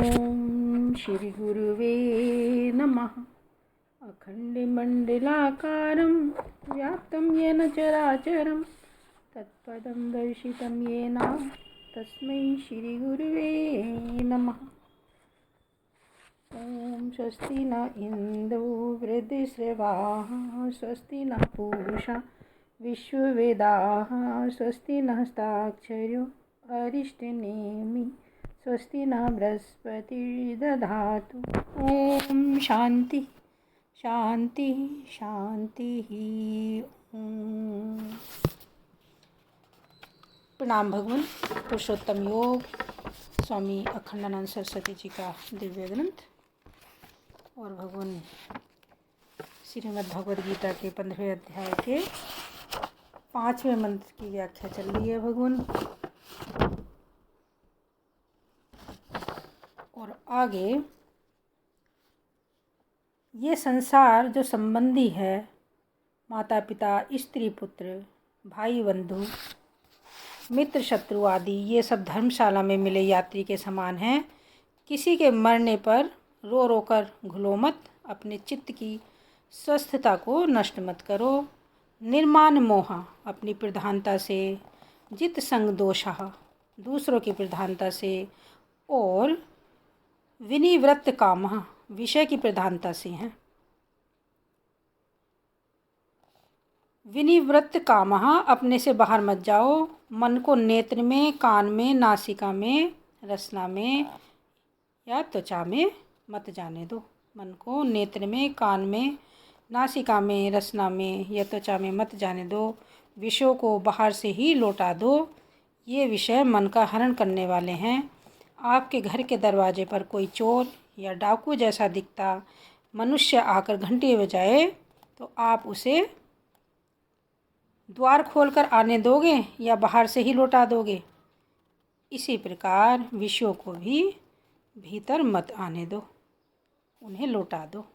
ओम श्री गुरुवे नमः। अखंडमंडलाकारं व्याप्तं येन चराचरं तत्पदं दर्शितं येन तस्मै श्री गुरुवे नमः। ओम स्वस्ति न इंद्रो वृद्धश्रवाः स्वस्ति न पूषा विश्ववेदाः स्वस्ति नस्ताक्षर्यो अरिष्टनेमि स्वस्ति न बृहस्पतिर्दधातु। ओम शांति शांति शांति। ओम प्रणाम भगवान। पुरुषोत्तम योग स्वामी अखंडानंद सरस्वती जी का दिव्य ग्रंथ और भगवान श्रीमद् भगवद गीता के 15वें अध्याय के 5वें मंत्र की व्याख्या चल रही है भगवान। और आगे ये संसार जो संबंधी है, माता पिता स्त्री पुत्र भाई बंधु मित्र शत्रु आदि, ये सब धर्मशाला में मिले यात्री के समान हैं। किसी के मरने पर रो रो कर घुलो मत, अपने चित्त की स्वस्थता को नष्ट मत करो। निर्माण मोहा, अपनी प्रधानता से, जित संग दोषः, दूसरों की प्रधानता से, और विनिवृत्त कामः, विषय की प्रधानता से हैं। विनिवृत्त कामः, अपने से बाहर मत जाओ। मन को नेत्र में, कान में, नासिका में, रसना में या त्वचा में मत जाने दो। मन को नेत्र में, कान में, नासिका में, रसना में या त्वचा में मत जाने दो। विषयों को बाहर से ही लौटा दो। ये विषय मन का हरण करने वाले हैं। आपके घर के दरवाजे पर कोई चोर या डाकू जैसा दिखता मनुष्य आकर घंटी बजाए तो आप उसे द्वार खोलकर आने दोगे या बाहर से ही लौटा दोगे? इसी प्रकार विषयों को भी भीतर मत आने दो, उन्हें लौटा दो।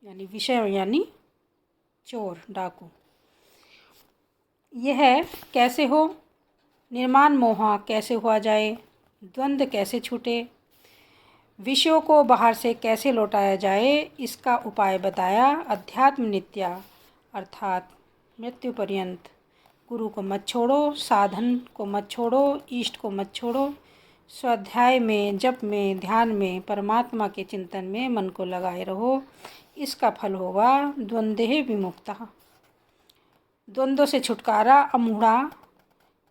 यानी विषय यानी चोर डाकू। यह कैसे हो? निर्माण मोह कैसे हुआ जाए? द्वंद्व कैसे छूटे? विषयों को बाहर से कैसे लौटाया जाए, इसका उपाय बताया। अध्यात्म नित्या अर्थात मृत्यु पर्यंत गुरु को मत छोड़ो, साधन को मत छोड़ो, इष्ट को मत छोड़ो। स्वाध्याय में, जप में, ध्यान में, परमात्मा के चिंतन में मन को लगाए रहो। इसका फल होगा द्वंद्वे विमुक्तः, द्वंद्वों से छुटकारा, अमूढ़ा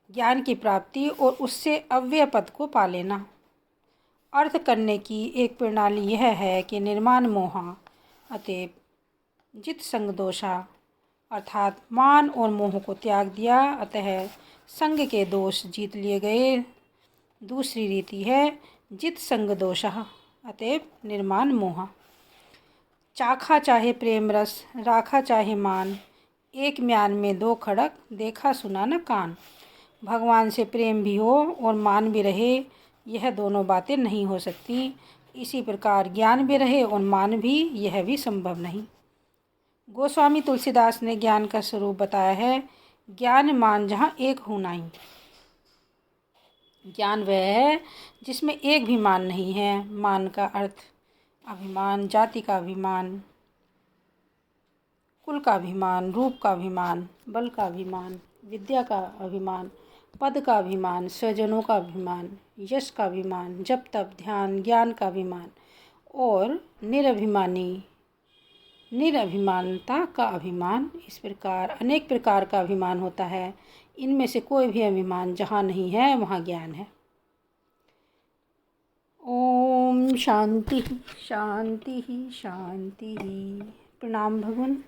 ज्ञान की प्राप्ति और उससे अव्यय पद को पा लेना। अर्थ करने की एक प्रणाली यह है कि निर्माण मोहा अतएव जित संग दोषा अर्थात मान और मोह को त्याग दिया, अतः संग के दोष जीत लिए गए। दूसरी रीति है जित संग दोषः अतएव निर्माण मोह। चाखा चाहे प्रेम रस, राखा चाहे मान, एक म्यान में दो खड़क, देखा सुना न कान। भगवान से प्रेम भी हो और मान भी रहे, यह दोनों बातें नहीं हो सकती। इसी प्रकार ज्ञान भी रहे और मान भी, यह भी संभव नहीं। गोस्वामी तुलसीदास ने ज्ञान का स्वरूप बताया है। ज्ञान मान जहाँ एक हो नहीं। ज्ञान वह है जिसमें एक भी मान नहीं है। मान का अर्थ अभिमान, जाति का अभिमान, कुल का अभिमान, रूप का अभिमान, बल का अभिमान, विद्या का अभिमान, पद का अभिमान, स्वजनों का अभिमान, यश का अभिमान, जप तप ध्यान ज्ञान का अभिमान और निरभिमानता का अभिमान। इस प्रकार अनेक प्रकार का अभिमान होता है। इनमें से कोई भी अभिमान जहाँ नहीं है वहाँ ज्ञान है। ओम शांति शांति शांति। प्रणाम भगवान।